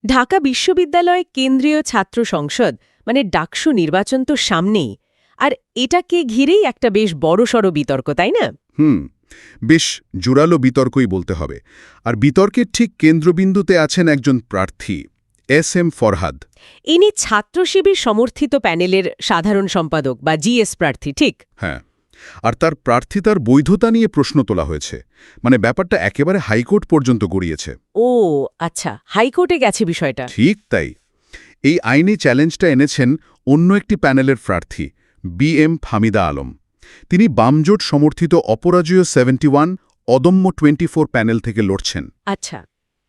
ঢাকা বিশ্ববিদ্যালয় কেন্দ্রীয় ছাত্র সংসদ মানে ডাকসু নির্বাচন তো সামনেই, আর এটাকে ঘিরেই একটা বেশ বড়সড় বিতর্ক, তাই না? বেশ জোরালো বিতর্কই বলতে হবে। আর বিতর্কের ঠিক কেন্দ্রবিন্দুতে আছেন একজন প্রার্থী, এস ফরহাদ। ইনি ছাত্র শিবির সমর্থিত প্যানেলের সাধারণ সম্পাদক বা জিএস প্রার্থী, ঠিক? হ্যাঁ, আর তার প্রার্থিতার বৈধতা নিয়ে প্রশ্ন তোলা হয়েছে। মানে ব্যাপারটা একেবারে হাইকোর্ট পর্যন্ত গড়িয়েছে। ও আচ্ছা, হাইকোর্টে গেছে বিষয়টা। ঠিক তাই। এই আইনি চ্যালেঞ্জটা এনেছেন অন্য একটি প্যানেলের প্রার্থী, ফাহমিদা আলম। তিনি বামজোট সমর্থিত অপরাজয় 71 অদম্য 24 প্যানেল থেকে লড়ছেন। আচ্ছা,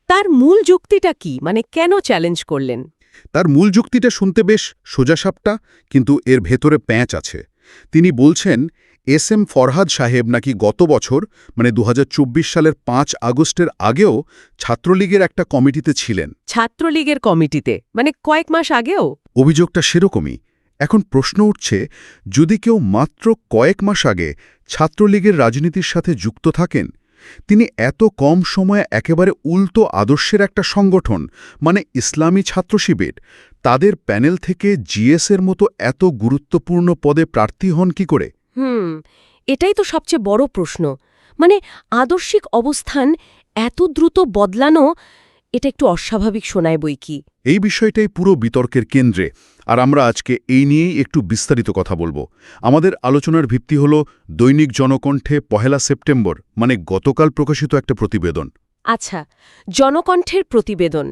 তার মূল যুক্তিটা কি? মানে কেন চ্যালেঞ্জ করলেন? তার মূল যুক্তিটা শুনতে বেশ সোজাসাপটা, কিন্তু এর ভেতরে প্যাঁচ আছে। তিনি বলছেন এস ফরহাদ সাহেব নাকি গত বছর মানে 2024 সালের 5 আগস্টের আগেও ছাত্রলীগের একটা কমিটিতে ছিলেন। ছাত্রলীগের কমিটিতে মানে কয়েক মাস আগেও? অভিযোগটা সেরকমই। এখন প্রশ্ন উঠছে, যদি কেউ মাত্র কয়েক মাস আগে ছাত্রলীগের রাজনীতির সাথে যুক্ত থাকেন, তিনি এত কম সময়ে একেবারে উল্টো আদর্শের একটা সংগঠন মানে ইসলামী ছাত্র শিবির, তাদের প্যানেল থেকে জিএসের মতো এত গুরুত্বপূর্ণ পদে প্রার্থী হন কি করে? এটাই তো সবচেয়ে বড় প্রশ্ন। মানে আদর্শিক অবস্থান এত দ্রুত বদলানো, এটা একটু অস্বাভাবিক শোনায় বই কি। এই বিষয়টাই পুরো বিতর্কের কেন্দ্রে, আর আমরা আজকে এই নিয়েই একটু বিস্তারিত কথা বলবো। আমাদের আলোচনার ভিত্তি হল দৈনিক জনকণ্ঠে 1 সেপ্টেম্বর মানে গতকাল প্রকাশিত একটা প্রতিবেদন। আচ্ছা, জনকণ্ঠের প্রতিবেদন।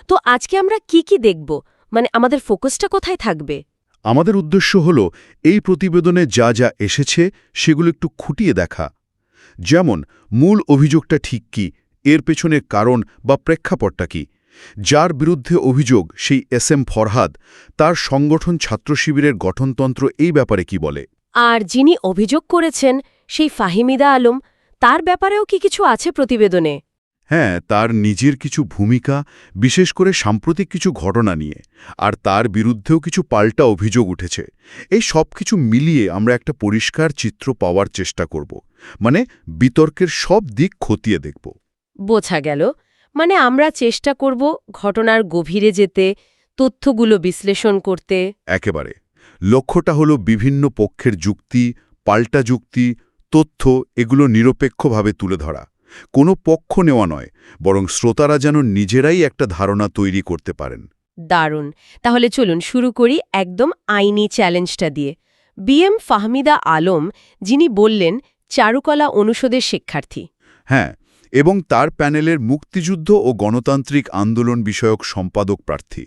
তো আজকে আমরা কি দেখব? মানে আমাদের ফোকাসটা কোথায় থাকবে? আমাদের উদ্দেশ্য হল এই প্রতিবেদনে যা যা এসেছে সেগুলো একটু খুঁটিয়ে দেখা। যেমন মূল অভিযোগটা ঠিক কি, এর পেছনের কারণ বা প্রেক্ষাপটটা কি, যার বিরুদ্ধে অভিযোগ সেই এস ফরহাদ, তার সংগঠন ছাত্র শিবিরের গঠনতন্ত্র এই ব্যাপারে কি বলে। আর যিনি অভিযোগ করেছেন সেই ফাহিমিদা আলম, তার ব্যাপারেও কি কিছু আছে প্রতিবেদনে? হ্যাঁ, তার নিজের কিছু ভূমিকা, বিশেষ করে সাম্প্রতিক কিছু ঘটনা নিয়ে, আর তার বিরুদ্ধেও কিছু পাল্টা অভিযোগ উঠেছে। এই সব কিছু মিলিয়ে আমরা একটা পরিষ্কার চিত্র পাওয়ার চেষ্টা করব, মানে বিতর্কের সব দিক খতিয়ে দেখব। বোঝা গেল। মানে আমরা চেষ্টা করব ঘটনার গভীরে যেতে, তথ্যগুলো বিশ্লেষণ করতে। একেবারে। লক্ষ্যটা হলো বিভিন্ন পক্ষের যুক্তি, পাল্টা যুক্তি, তথ্য এগুলো নিরপেক্ষভাবে তুলে ধরা। কোনো পক্ষ নেওয়া নয়, বরং শ্রোতারা যেন নিজেরাই একটা ধারণা তৈরি করতে পারেন। দারুণ। তাহলে চলুন শুরু করি একদম আইনি চ্যালেঞ্জটা দিয়ে। ফাহমিদা আলম, যিনি বললেন চারুকলা অনুষদের শিক্ষার্থী। হ্যাঁ, এবং তার প্যানেলের মুক্তিযুদ্ধ ও গণতান্ত্রিক আন্দোলন বিষয়ক সম্পাদক প্রার্থী।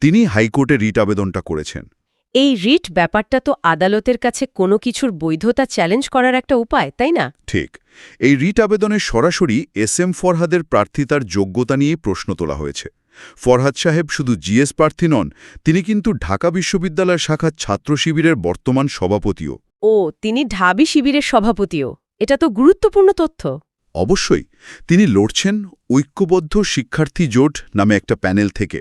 তিনি হাইকোর্টে রিট আবেদনটা করেছেন। এই রিট ব্যাপারটা তো আদালতের কাছে কোনো কিছুর বৈধতা চ্যালেঞ্জ করার একটা উপায়, তাই না? ঠিক। এই রিট আবেদনে সরাসরি এস ফরহাদের প্রার্থিতার যোগ্যতা নিয়ে প্রশ্ন তোলা হয়েছে। ফরহাদ সাহেব শুধু জিএস প্রার্থী নন, তিনি কিন্তু ঢাকা বিশ্ববিদ্যালয় শাখার ছাত্র শিবিরের বর্তমান সভাপতিও। ও, তিনি ঢাবি শিবিরের সভাপতিও। এটা তো গুরুত্বপূর্ণ তথ্য। অবশ্যই। তিনি লড়ছেন ঐক্যবদ্ধ শিক্ষার্থী জোট নামে একটা প্যানেল থেকে।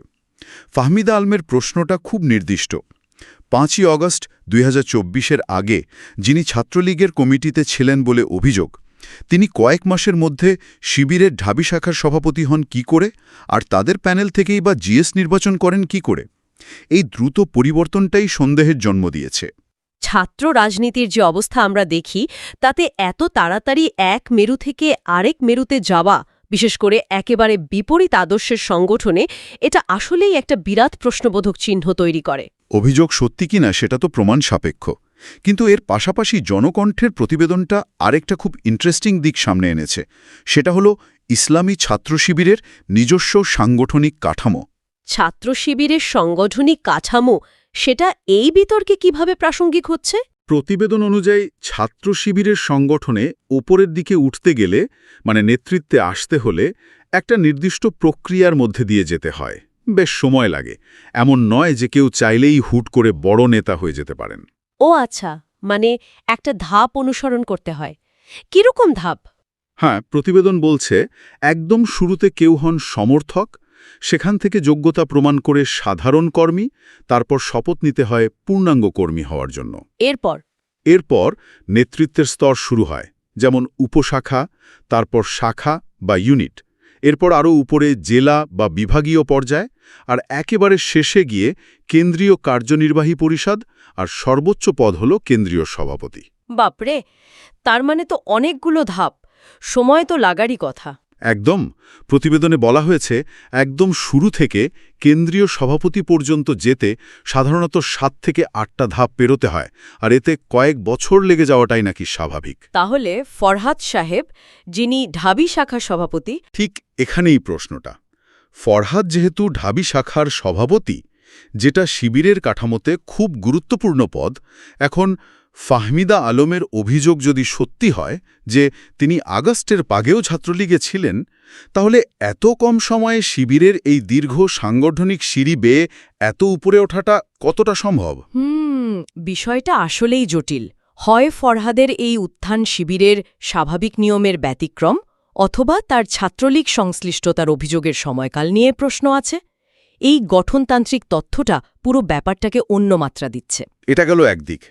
ফাহমিদা আলমের প্রশ্নটা খুব নির্দিষ্ট। 5ই অগস্ট 2024-এর আগে যিনি ছাত্রলীগের কমিটিতে ছিলেন বলে অভিযোগ, তিনি কয়েক মাসের মধ্যে শিবিরের ঢাবি শাখার সভাপতি হন কি করে, আর তাদের প্যানেল থেকেই বা জিএস নির্বাচন করেন কি করে? এই দ্রুত পরিবর্তনটাই সন্দেহের জন্ম দিয়েছে। ছাত্র রাজনীতির যে অবস্থা আমরা দেখি, তাতে এত তাড়াতাড়ি এক মেরু থেকে আরেক মেরুতে যাওয়া, বিশেষ করে একেবারে বিপরীত আদর্শের সংগঠনে, এটা আসলেই একটা বিরাট প্রশ্নবোধক চিহ্ন তৈরি করে। অভিযোগ সত্যি কিনা সেটা তো প্রমাণ সাপেক্ষ, কিন্তু এর পাশাপাশি জনকণ্ঠের প্রতিবেদনটা আরেকটা খুব ইন্টারেস্টিং দিক সামনে এনেছে। সেটা হলো ইসলামী ছাত্র শিবিরের নিজস্ব সাংগঠনিক কাঠামো। ছাত্র শিবিরের সাংগঠনিক কাঠামো, সেটা এই বিতর্কে কিভাবে প্রাসঙ্গিক হচ্ছে? প্রতিবেদন অনুযায়ী ছাত্র শিবিরের সংগঠনে ওপরের দিকে উঠতে গেলে, মানে নেতৃত্বে আসতে হলে, একটা নির্দিষ্ট প্রক্রিয়ার মধ্যে দিয়ে যেতে হয়। বেশ সময় লাগে। এমন নয় যে কেউ চাইলেই হুট করে বড় নেতা হয়ে যেতে পারেন। ও আচ্ছা, মানে একটা ধাপ অনুসরণ করতে হয়। কিরকম ধাপ? হ্যাঁ, প্রতিবেদন বলছে একদম শুরুতে কেউ হন সমর্থক, সেখান থেকে যোগ্যতা প্রমাণ করে সাধারণ কর্মী, তারপর শপথ নিতে হয় পূর্ণাঙ্গ কর্মী হওয়ার জন্য। এরপর নেতৃত্বের স্তর শুরু হয়, যেমন উপশাখা, তারপর শাখা বা ইউনিট। এরপর আরও উপরে জেলা বা বিভাগীয় পর্যায়, আর একেবারে শেষে গিয়ে কেন্দ্রীয় কার্যনির্বাহী পরিষদ, আর সর্বোচ্চ পদ হল কেন্দ্রীয় সভাপতি। বাপরে, তার মানে তো অনেকগুলো ধাপ, সময় তো লাগারই কথা। একদম। প্রতিবেদনে বলা হয়েছে একদম শুরু থেকে কেন্দ্রীয় সভাপতি পর্যন্ত যেতে সাধারণত 7 থেকে 8টা ধাপ পেরোতে হয়, আর এতে কয়েক বছর লেগে যাওয়াটাই নাকি স্বাভাবিক। তাহলে ফরহাদ সাহেব, যিনি ঢাবি শাখার সভাপতি, ঠিক এখানেই প্রশ্নটা। ফরহাদ যেহেতু ঢাবি শাখার সভাপতি, যেটা শিবিরের কাঠামোতে খুব গুরুত্বপূর্ণ পদ, এখন ফাহমিদা আলমের অভিযোগ যদি সত্যি হয় যে তিনি আগস্টের পাগেও ছাত্রলীগে ছিলেন, তাহলে এত কম সময়ে শিবিরের এই দীর্ঘ সাংগঠনিক সিঁড়ি বেয়ে এত উপরে ওঠাটা কতটা সম্ভব? বিষয়টা আসলেই জটিল। হয় ফরহাদের এই উত্থান শিবিরের স্বাভাবিক নিয়মের ব্যতিক্রম, অথবা তার ছাত্রলীগ সংশ্লিষ্টতার অভিযোগের সময়কাল নিয়ে প্রশ্ন আছে। এই গঠনতান্ত্রিক তথ্যটা পুরো ব্যাপারটাকে অন্য মাত্রা দিচ্ছে। এটা গেল একদিক,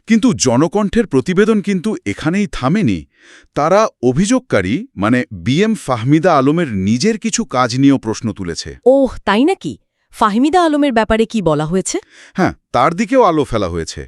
কিন্তু জনকণ্ঠের প্রতিবেদন কিন্তু এখানেই থামেনি। তারা অভিযোগকারী মানে বিএম ফাহমিদা আলমের নিজের কিছু কাজ নিয়েও প্রশ্ন তুলেছে। ওহ, তাই নাকি? ফাহমিদা আলমের ব্যাপারে কি বলা হয়েছে? হ্যাঁ, তার দিকেও আলো ফেলা হয়েছে।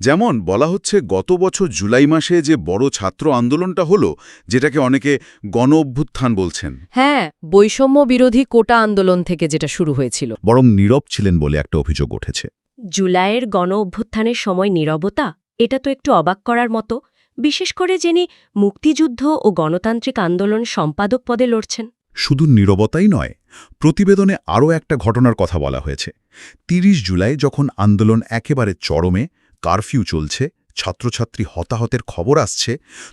যেমন বলা হচ্ছে, গত বছর জুলাই মাসে যে বড় ছাত্র আন্দোলনটা হলো, যেটাকে অনেকে গণ অভ্যুত্থান বলছেন, হ্যাঁ, বৈষম্য বিরোধী কোটা আন্দোলন থেকে যেটা শুরু হয়েছিল, বরং নীরব ছিলেন বলে একটা অভিযোগ উঠেছে। জুলাইয়ের গণ অভ্যুত্থানের সময় নীরবতা, এটা তো একটু অবাক করার মতো, বিশেষ করে যিনি মুক্তিযুদ্ধ ও গণতান্ত্রিক আন্দোলন সম্পাদক পদে লড়ছেন। শুধু নীরবতাই নয়, প্রতিবেদনে আরও একটা ঘটনার কথা বলা হয়েছে। ৩০ জুলাই যখন আন্দোলন একেবারে চরমে, কারফিউ চলছে, ছাত্রছাত্রী হতাহতের খবর আসছে,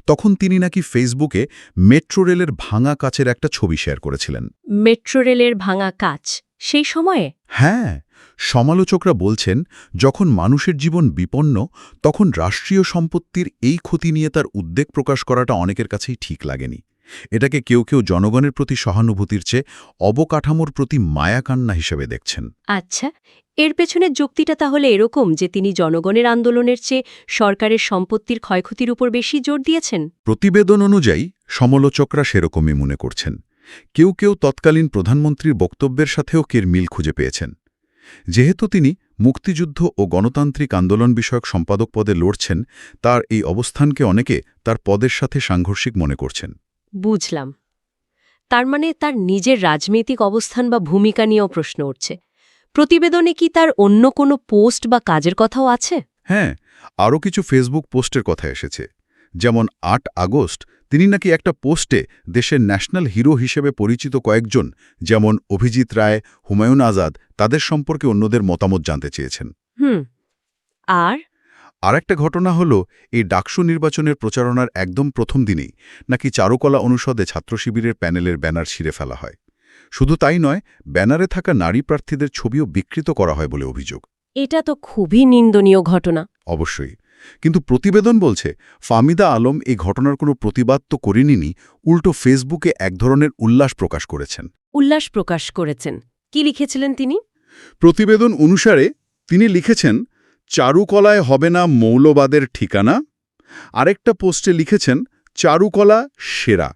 তখন তিনি নাকি ফেসবুকে মেট্রো রেলের ভাঙা কাচের একটা ছবি শেয়ার করেছিলেন। মেট্রো রেলের ভাঙা কাচ সেই সময়ে? হ্যাঁ, সমালোচকরা বলছেন, যখন মানুষের জীবন বিপন্ন, তখন রাষ্ট্রীয় সম্পত্তির এই ক্ষতি নিয়ে তার উদ্বেগ প্রকাশ করাটা অনেকের কাছেই ঠিক লাগেনি। এটাকে কেউ কেউ জনগণের প্রতি সহানুভূতির চেয়ে অবকাঠামোর প্রতি মায়াকান্না হিসেবে দেখছেন। আচ্ছা, এর পেছনের যুক্তিটা তাহলে এরকম যে তিনি জনগণের আন্দোলনের চেয়ে সরকারের সম্পত্তির ক্ষয়ক্ষতির উপর বেশি জোর দিয়েছেন? প্রতিবেদন অনুযায়ী সমালোচকরা সেরকমই মনে করছেন। কেউ কেউ তৎকালীন প্রধানমন্ত্রীর বক্তব্যের সাথেও কের মিল খুঁজে পেয়েছেন। যেহেতু তিনি মুক্তিযুদ্ধ ও গণতান্ত্রিক আন্দোলন বিষয়ক সম্পাদক পদে লড়ছেন, তার এই অবস্থানকে অনেকে তার পদের সাথে সাংঘর্ষিক মনে করছেন। বুঝলাম। তার মানে তার নিজের রাজনৈতিক অবস্থান বা ভূমিকা নিয়েও প্রশ্ন উঠছে। প্রতিবেদনে কি তার অন্য কোনো পোস্ট বা কাজের কথাও আছে? হ্যাঁ, আরও কিছু ফেসবুক পোস্টের কথা এসেছে। যেমন ৮ আগস্ট তিনি নাকি একটা পোস্টে দেশের ন্যাশনাল হিরো হিসেবে পরিচিত কয়েকজন, যেমন অভিজিৎ রায়, হুমায়ুন আজাদ, তাদের সম্পর্কে অন্যদের মতামত জানতে চেয়েছেন। আর একটা ঘটনা হলো, এই ডাকসু নির্বাচনের প্রচারণার একদম প্রথম দিনেই নাকি চারুকলা অনুষদে ছাত্রশিবিরের প্যানেলের ব্যানার ছিঁড়ে ফেলা হয়। শুধু তাই নয়, ব্যানারে থাকা নারী প্রার্থীদের ছবিও বিকৃত করা হয় বলে অভিযোগ। এটা তো খুবই নিন্দনীয় ঘটনা। অবশ্যই, কিন্তু প্রতিবেদন বলছে ফাহমিদা আলম এই ঘটনার কোনো প্রতিবাদ তো করেননি, উল্টো ফেসবুকে এক ধরনের উল্লাস প্রকাশ করেছেন। উল্লাস প্রকাশ করেছেন? কি লিখেছিলেন তিনি? প্রতিবেদন অনুসারে তিনি লিখেছেন, চারুকলায় হবে না মৌলবাদের ঠিকানা। আরেকটা পোস্টে লিখেছেন, চারুকলা সেরা।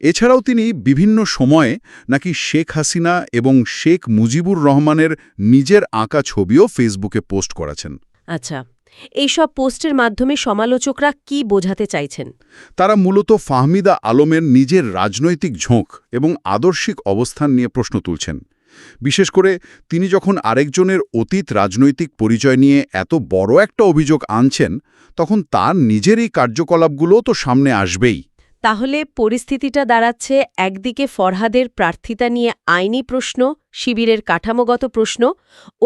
এছাড়াও তিনি বিভিন্ন সময়ে নাকি শেখ হাসিনা এবং শেখ মুজিবুর রহমানের নিজের আঁকা ছবিও ফেসবুকে পোস্ট করেছেন। আচ্ছা, এইসব পোস্টের মাধ্যমে সমালোচকরা কি বোঝাতে চাইছেন? তারা মূলত ফাহমিদা আলমের নিজের রাজনৈতিক ঝোঁক এবং আদর্শিক অবস্থান নিয়ে প্রশ্ন তুলছেন। বিশেষ করে তিনি যখন আরেকজনের অতীত রাজনৈতিক পরিচয় নিয়ে এত বড় একটা অভিযোগ আনছেন, তখন তার নিজের এই কার্যকলাপগুলোও তো সামনে আসবেই। তাহলে পরিস্থিতিটা দাঁড়াচ্ছে, একদিকে ফরহাদের প্রার্থিতা নিয়ে আইনি প্রশ্ন, শিবিরের কাঠামোগত প্রশ্ন,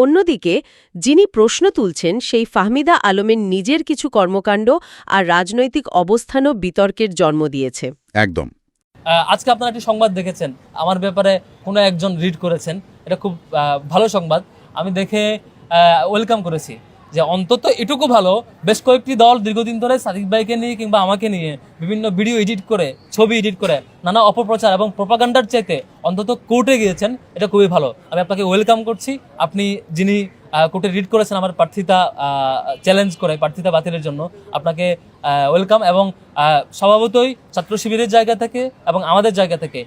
অন্যদিকে যিনি প্রশ্ন তুলছেন সেই ফাহমিদা আলমের নিজের কিছু কর্মকাণ্ড আর রাজনৈতিক অবস্থানও বিতর্কের জন্ম দিয়েছে। একদম। আজকে আপনারা একটি সংবাদ দেখেছেন, আমার ব্যাপারে কোনো একজন রিড করেছেন, এটা খুব ভালো সংবাদ। আমি দেখে ওয়েলকাম করেছি যে অন্তত এটুকু ভালো, বেশ কয়েকটি দল দীর্ঘদিন ধরে সাদিক ভাইকে নিয়ে কিংবা আমাকে নিয়ে বিভিন্ন ভিডিও এডিট করে, ছবি এডিট করে নানা অপপ্রচার এবং প্রপাগান্ডার চাইতে অন্তত কোর্টে গিয়েছেন, এটা খুবই ভালো। আমি আপনাকে ওয়েলকাম করছি। আপনি যিনি কোর্টে রিট করেছেন আমার প্রার্থিতা চ্যালেঞ্জ করে প্রার্থিতা বাতিলের জন্য, আপনাকে ওয়েলকাম। এবং স্বভাবতই ছাত্র শিবিরের জায়গা থেকে এবং আমাদের জায়গা থেকে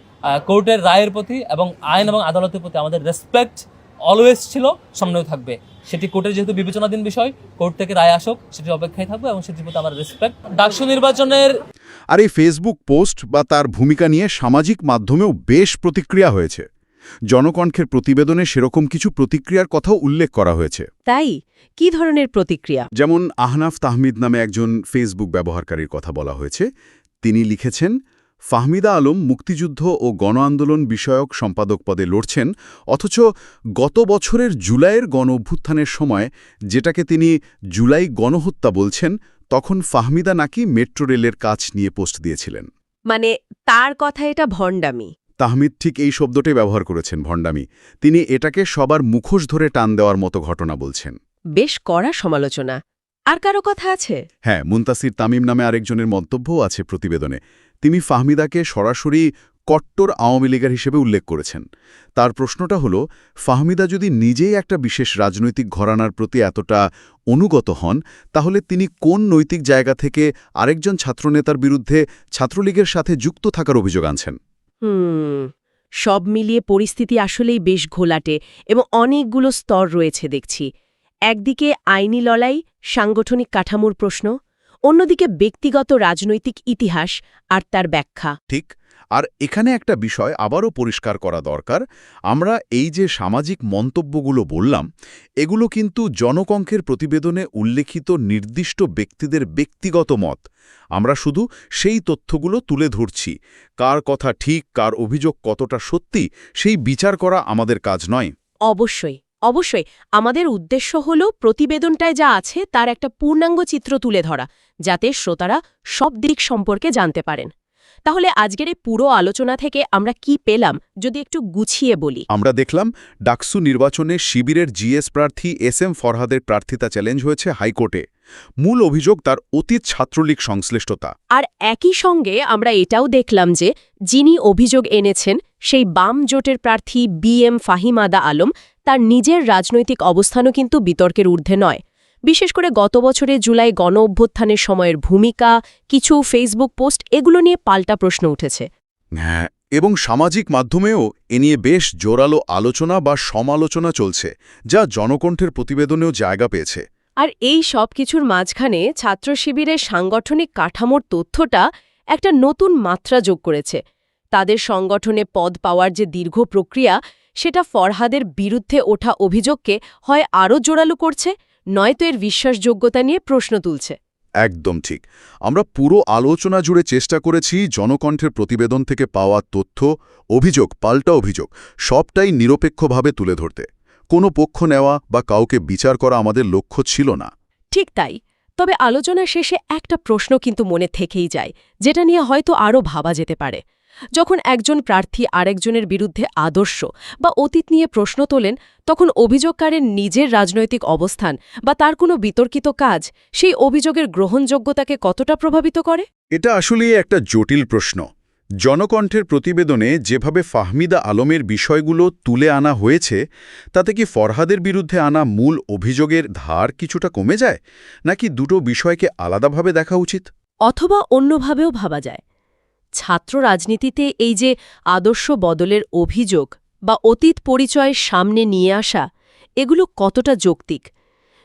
কোর্টের রায়ের প্রতি এবং আইন এবং আদালতের প্রতি আমাদের রেসপেক্ট অলওয়েজ ছিল, সামনেও থাকবে। সেটি কোর্টের যেহেতু বিবেচনাধীন বিষয়, কোর্ট থেকে রায় আসুক সেটি অপেক্ষায় থাকবে এবং সেটির প্রতি আমার রেসপেক্ট। ডাকসু নির্বাচনের আর এই ফেসবুক পোস্ট বা তার ভূমিকা নিয়ে সামাজিক মাধ্যমেও বেশ প্রতিক্রিয়া হয়েছে। জনকণ্ঠের প্রতিবেদনে সেরকম কিছু প্রতিক্রিয়ার কথাও উল্লেখ করা হয়েছে। তাই কি ধরনের প্রতিক্রিয়া? যেমন আহনাফ তাহমিদ নামে একজন ফেসবুক ব্যবহারকারীর কথা বলা হয়েছে। তিনি লিখেছেন, ফাহমিদা আলম মুক্তিযুদ্ধ ও গণ আন্দোলন বিষয়ক সম্পাদক পদে লড়ছেন, অথচ গত বছরের জুলাইয়ের গণ-অভ্যুত্থানের সময়, যেটাকে তিনি জুলাই গণহত্যা বলছেন, তখন ফাহমিদা নাকি মেট্রো রেলের কাজ নিয়ে পোস্ট দিয়েছিলেন। মানে তার কথা এটা ভণ্ডামি। তাহমিদ ঠিক এই শব্দটাই ব্যবহার করেছেন, ভণ্ডামি। তিনি এটাকে সবার মুখোশ ধরে টান দেওয়ার মতো ঘটনা বলছেন। বেশ কড়া সমালোচনা। আর কারো কথা আছে? হ্যাঁ, মুনতাসির তামিম নামে আরেকজনের মন্তব্যও আছে প্রতিবেদনে। তিনি ফাহমিদাকে সরাসরি কট্টর আওয়ামী লীগের হিসেবে উল্লেখ করেছেন। তার প্রশ্নটা হলো, ফাহমিদা যদি নিজেই একটা বিশেষ রাজনৈতিক ঘরানার প্রতি এতটা অনুগত হন, তাহলে তিনি কোন নৈতিক জায়গা থেকে আরেকজন ছাত্রনেতার বিরুদ্ধে ছাত্রলীগের সাথে যুক্ত থাকার অভিযোগ আনছেন? সব মিলিয়ে পরিস্থিতি আসলেই বেশ ঘোলাটে এবং অনেকগুলো স্তর রয়েছে দেখছি। একদিকে আইনি লড়াই, সাংগঠনিক কাঠামোর প্রশ্ন, অন্যদিকে ব্যক্তিগত রাজনৈতিক ইতিহাস আর তার ব্যাখ্যা। ঠিক। আর এখানে একটা বিষয় আবারও পরিষ্কার করা দরকার। আমরা এই যে সামাজিক মন্তব্যগুলো বললাম, এগুলো কিন্তু জনকণ্ঠের প্রতিবেদনে উল্লেখিত নির্দিষ্ট ব্যক্তিদের ব্যক্তিগত মত। আমরা শুধু সেই তথ্যগুলো তুলে ধরছি। কার কথা ঠিক, কার অভিযোগ কতটা সত্যি, সেই বিচার করা আমাদের কাজ নয়। অবশ্যই অবশ্যই আমাদের উদ্দেশ্য হল প্রতিবেদনটায় যা আছে তার একটা পূর্ণাঙ্গ চিত্র তুলে ধরা, যাতে শ্রোতারা সব দিক সম্পর্কে জানতে পারেন। তাহলে আজকের এই পুরো আলোচনা থেকে আমরা কি পেলাম, যদি একটু গুছিয়ে বলি। আমরা দেখলাম ডাকসু নির্বাচনে শিবিরের জিএস প্রার্থী এস.এম. ফরহাদের প্রার্থিতা চ্যালেঞ্জ হয়েছে হাইকোর্টে। মূল অভিযোগ তার অতীত ছাত্রলীগ সংশ্লিষ্টতা। আর একই সঙ্গে আমরা এটাও দেখলাম যে যিনি অভিযোগ এনেছেন সেই বাম জোটের প্রার্থী বি.এম. ফাহিমাদা আলম, তার নিজের রাজনৈতিক অবস্থানও কিন্তু বিতর্কের ঊর্ধ্বে নয়। বিশেষ করে গত বছরে জুলাই গণ-অভ্যুত্থানের সময়ের ভূমিকা, কিছু ফেসবুক পোস্ট, এগুলো নিয়ে পাল্টা প্রশ্ন উঠেছে। হ্যাঁ, এবং সামাজিক মাধ্যমেও এ নিয়ে বেশ জোরালো আলোচনা বা সমালোচনা চলছে, যা জনকণ্ঠের প্রতিবেদনেও জায়গা পেয়েছে। আর এই সব কিছুর মাঝখানে ছাত্র শিবিরের সাংগঠনিক কাঠামোর তথ্যটা একটা নতুন মাত্রা যোগ করেছে। তাদের সংগঠনে পদ পাওয়ার যে দীর্ঘ প্রক্রিয়া, সেটা ফরহাদের বিরুদ্ধে ওঠা অভিযোগকে হয় আরও জোরালো করছে, নয়তো এর বিশ্বাসযোগ্যতা নিয়ে প্রশ্ন তুলছে। একদম ঠিক। আমরা পুরো আলোচনা জুড়ে চেষ্টা করেছি জনকণ্ঠের প্রতিবেদন থেকে পাওয়া তথ্য, অভিযোগ, পাল্টা অভিযোগ সবটাই নিরপেক্ষভাবে তুলে ধরতে। কোনো পক্ষ নেওয়া বা কাউকে বিচার করা আমাদের লক্ষ্য ছিল না। ঠিক তাই। তবে আলোচনা শেষে একটা প্রশ্ন কিন্তু মনে থেকেই যায়, যেটা নিয়ে হয়তো আরও ভাবা যেতে পারে। যখন একজন প্রার্থী আরেকজনের বিরুদ্ধে আদর্শ বা অতীত নিয়ে প্রশ্ন তোলেন, তখন অভিযোগকারের নিজের রাজনৈতিক অবস্থান বা তার কোনো বিতর্কিত কাজ সেই অভিযোগের গ্রহণযোগ্যতাকে কতটা প্রভাবিত করে? এটা আসলেই একটা জটিল প্রশ্ন। জনকণ্ঠের প্রতিবেদনে যেভাবে ফাহমিদা আলমের বিষয়গুলো তুলে আনা হয়েছে, তাতে কি ফরহাদের বিরুদ্ধে আনা মূল অভিযোগের ধার কিছুটা কমে যায়, নাকি দুটো বিষয়কে আলাদাভাবে দেখা উচিত? অথবা অন্যভাবেও ভাবা যায়। ছাত্র রাজনীতিতে এই যে আদর্শ বদলের অভিযোগ বা অতীত পরিচয় সামনে নিয়ে আসা, এগুলো কতটা যৌক্তিক,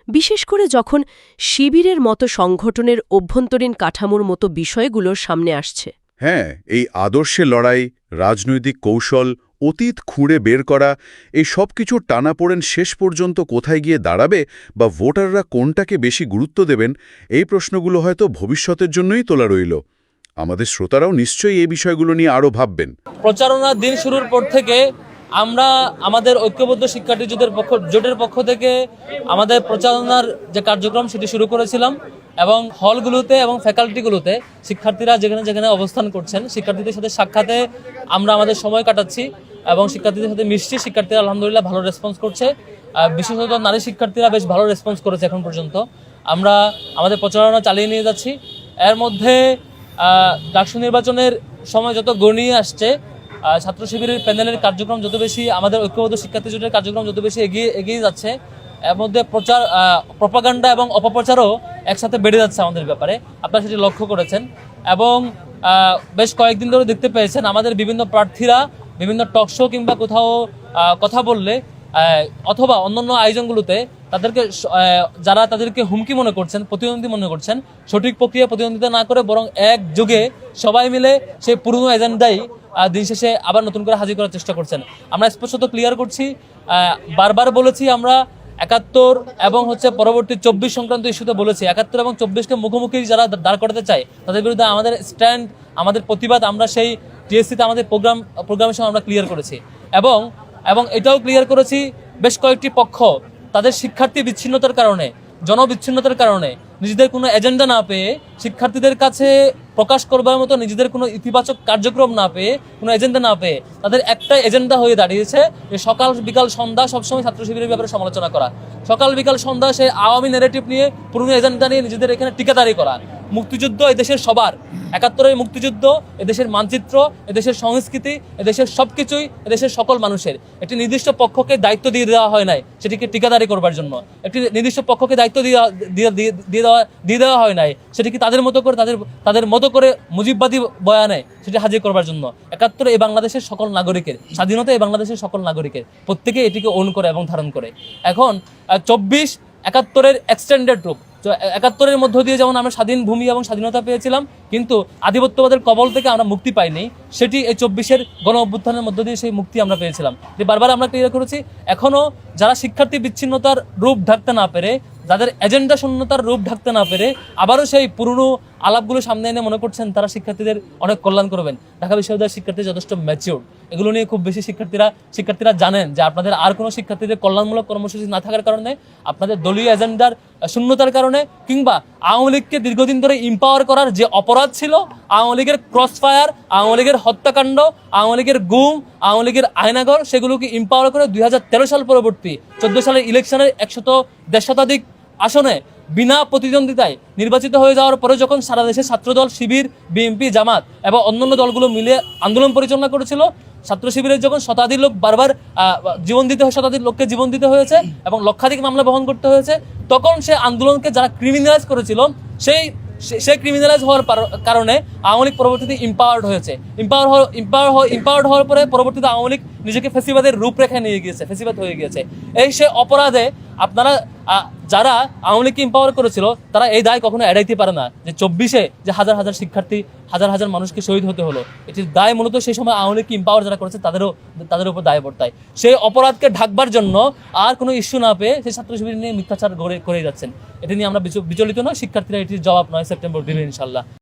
বিশেষ করে যখন শিবিরের মতো সংগঠনের অভ্যন্তরীণ কাঠামোর মতো বিষয়গুলো সামনে আসছে। হ্যাঁ, এই আদর্শে লড়াই, রাজনৈতিক কৌশল, অতীত খুঁড়ে বের করা, এই সব কিছু টানাপোড়েন শেষ পর্যন্ত কোথায় গিয়ে দাঁড়াবে বা ভোটাররা কোনটাকে বেশি গুরুত্ব দেবেন, এই প্রশ্নগুলো হয়তো ভবিষ্যতের জন্যই তোলা রইল। আমাদের শ্রোতারাও নিশ্চয়ই এই বিষয়গুলো নিয়ে আরও ভাববেন। প্রচারণার দিন শুরুর পর থেকে আমরা আমাদের ঐক্যবদ্ধ শিক্ষার্থী জোটের পক্ষ থেকে আমাদের প্রচারণার যে কার্যক্রম সেটি শুরু করেছিলাম, এবং হলগুলোতে এবং ফ্যাকাল্টিগুলোতে শিক্ষার্থীরা যেখানে যেখানে অবস্থান করছেন, শিক্ষার্থীদের সাথে সাক্ষাতে আমরা আমাদের সময় কাটাচ্ছি এবং শিক্ষার্থীদের সাথে মিশছি। শিক্ষার্থীরা আলহামদুলিল্লাহ ভালো রেসপন্স করছে, বিশেষত নারী শিক্ষার্থীরা বেশ ভালো রেসপন্স করেছে এখন পর্যন্ত। আমরা আমাদের প্রচারণা চালিয়ে নিয়ে যাচ্ছি। এর মধ্যে ডাকসু নির্বাচনের সময় যত গড়িয়ে আসছে, ছাত্র শিবিরের প্যানেলের কার্যক্রম যত বেশি, আমাদের ঐক্যবদ্ধ শিক্ষার্থী জোটের কার্যক্রম যত বেশি এগিয়ে যাচ্ছে, এর মধ্যে প্রপাগান্ডা এবং অপপ্রচারও একসাথে বেড়ে যাচ্ছে আমাদের ব্যাপারে, আপনারা সেটি লক্ষ্য করেছেন। এবং বেশ কয়েকদিন ধরে দেখতে পেয়েছেন আমাদের বিভিন্ন প্রার্থীরা বিভিন্ন টক শো কিংবা কোথাও কথা বললে অথবা অন্যান্য আয়োজনগুলোতে যারা তাদেরকে হুমকি মনে করছেন, প্রতিদ্বন্দ্বী মনে করছেন, সঠিক প্রক্রিয়া প্রতিদ্বন্দ্বিতা না করে বরং একযোগে সবাই মিলে সেই পুরনো এজেন্ডাই দিন শেষে আবার নতুন করে হাজির করার চেষ্টা করছেন। আমরা স্পষ্টত ক্লিয়ার করছি, বারবার বলেছি আমরা 71 এবং পরবর্তী 24 সংক্রান্ত ইস্যুতে বলেছি 71 এবং 24কে মুখোমুখি যারা দাঁড় করাতে চায় তাদের বিরুদ্ধে আমাদের স্ট্যান্ড, আমাদের প্রতিবাদ আমরা সেই টিএসসিতে আমাদের প্রোগ্রামের সময় আমরা ক্লিয়ার করেছি। এবং এটাও ক্লিয়ার করেছি বেশ কয়েকটি পক্ষ তাদের শিক্ষার্থী বিচ্ছিন্নতার কারণে, জনবিচ্ছিন্নতার কারণে নিজেদের কোনো এজেন্ডা না পেয়ে, শিক্ষার্থীদের কাছে প্রকাশ করবার মতো নিজেদের কোনো ইতিবাচক কার্যক্রম না পেয়ে, কোনো এজেন্ডা না পেয়ে তাদের একটা এজেন্ডা হয়ে দাঁড়িয়েছে যে সকাল বিকাল সন্ধ্যা সবসময় ছাত্র শিবিরের ব্যাপারে সমালোচনা করা, সকাল বিকাল সন্ধ্যা সেই আওয়ামী ন্যারেটিভ নিয়ে, পুরনো এজেন্ডা নিয়ে নিজেদের এখানে টিকাদারি করা। মুক্তিযুদ্ধ এদেশের সবার, 71-এর মুক্তিযুদ্ধ এদেশের মানচিত্র, এদেশের সংস্কৃতি, এদেশের সবকিছুই এদেশের সকল মানুষের। একটি নির্দিষ্ট পক্ষকে দায়িত্ব দিয়ে দেওয়া হয় নাই সেটিকে টিকাদারি করবার জন্য, একটি নির্দিষ্ট পক্ষকে দায়িত্ব দিয়ে দেওয়া হয় নাই সেটিকে তাদের মতো করে মুজিববাদী বয়ানে সেটি হাজির করবার জন্য। 71 এই বাংলাদেশের সকল নাগরিকের স্বাধীনতা, এই বাংলাদেশের সকল নাগরিকের, প্রত্যেকে এটিকে ওন করে এবং ধারণ করে। এখন 24 71-এর এক্সটেন্ডেড রূপ। 71-এর মধ্য দিয়ে যেমন আমরা স্বাধীন ভূমি এবং স্বাধীনতা পেয়েছিলাম, কিন্তু আধিপত্যবাদের কবল থেকে আমরা মুক্তি পাইনি, সেটি এই 24-এর গণ অভ্যুত্থানের মধ্য দিয়ে সেই মুক্তি আমরা পেয়েছিলাম। যে বারবার আমরা ক্লিয়ার করেছি, এখনও যারা শিক্ষার্থী বিচ্ছিন্নতার রূপ ঢাকতে না পেরে, যাদের এজেন্ডা শূন্যতার রূপ ঢাকতে না পেরে আবারও সেই পুরনো আলাপগুলো সামনে এনে মনে করছেন তারা শিক্ষার্থীদের অনেক কল্যাণ করবেন। ঢাকা বিশ্ববিদ্যালয়ের শিক্ষার্থী যথেষ্ট ম্যাচিউর, এগুলো নিয়ে খুব বেশি শিক্ষার্থীরা জানেন যে আপনাদের আর কোনো শিক্ষার্থীদের কল্যাণমূলক কর্মসূচি না থাকার কারণে, আপনাদের দলীয় এজেন্ডার শূন্যতার কারণে, কিংবা আওয়ামী লীগকে দীর্ঘদিন ধরে ইম্পাওয়ার করার যে অপরাধ ছিল, আওয়ামী লীগের ক্রসফায়ার, আওয়ামী লীগের হত্যাকাণ্ড, আওয়ামী লীগের গুম, আওয়ামী লীগের আয়নাঘর, সেগুলোকে ইম্পাওয়ার করে 2013 সাল পরবর্তী 14 সালের ইলেকশনের 100 শতাধিক আসনে বিনা প্রতিদ্বন্দ্বিতায় নির্বাচিত হয়ে যাওয়ার পরে যখন সারা দেশে ছাত্রদল, শিবির, বিএনপি, জামাত এবং অন্যান্য দলগুলো মিলে আন্দোলন পরিচালনা করেছিল, ছাত্র শিবিরের যখন শতাধিক লোক বারবার শতাধিক লোককে জীবন দিতে হয়েছে এবং লক্ষাধিক মামলা বহন করতে হয়েছে, তখন সে আন্দোলনকে যারা ক্রিমিনালাইজ করেছিল সেই ক্রিমিনালাইজ হওয়ার কারণে আওয়ামী লীগ পরবর্তীতে ইম্পাওয়ার্ড হয়েছে। ইম্পাওয়ার্ড হওয়ার পরে পরবর্তীতে আওয়ামী লীগ নিজেকে ফ্যাসিবাদের রূপরেখায় নিয়ে গিয়েছে, ফ্যাসিবাদ হয়ে গিয়েছে। সে অপরাধে আপনারা যারা আওয়ামী লীগকে ইম্পাওয়ার করেছিল তারা এই দায় কখনো এড়াইতে পারে না যে 24-এ যে হাজার হাজার শিক্ষার্থী, হাজার হাজার মানুষকে শহীদ হতে হলো, এটির দায় মূলত সেই সময় আওয়ামী লীগকে ইম্পাওয়ার যারা করেছে তাদের উপর দায় বর্তায়। সেই অপরাধকে ঢাকবার জন্য আর কোনো ইস্যু না পেয়ে সেই ছাত্র শিবির নিয়ে মিথ্যাচার করে যাচ্ছেন। এটি নিয়ে আমরা বিচলিত নয়, শিক্ষার্থীরা এটির জবাব 9 সেপ্টেম্বর দেবে ইনশাল্লাহ।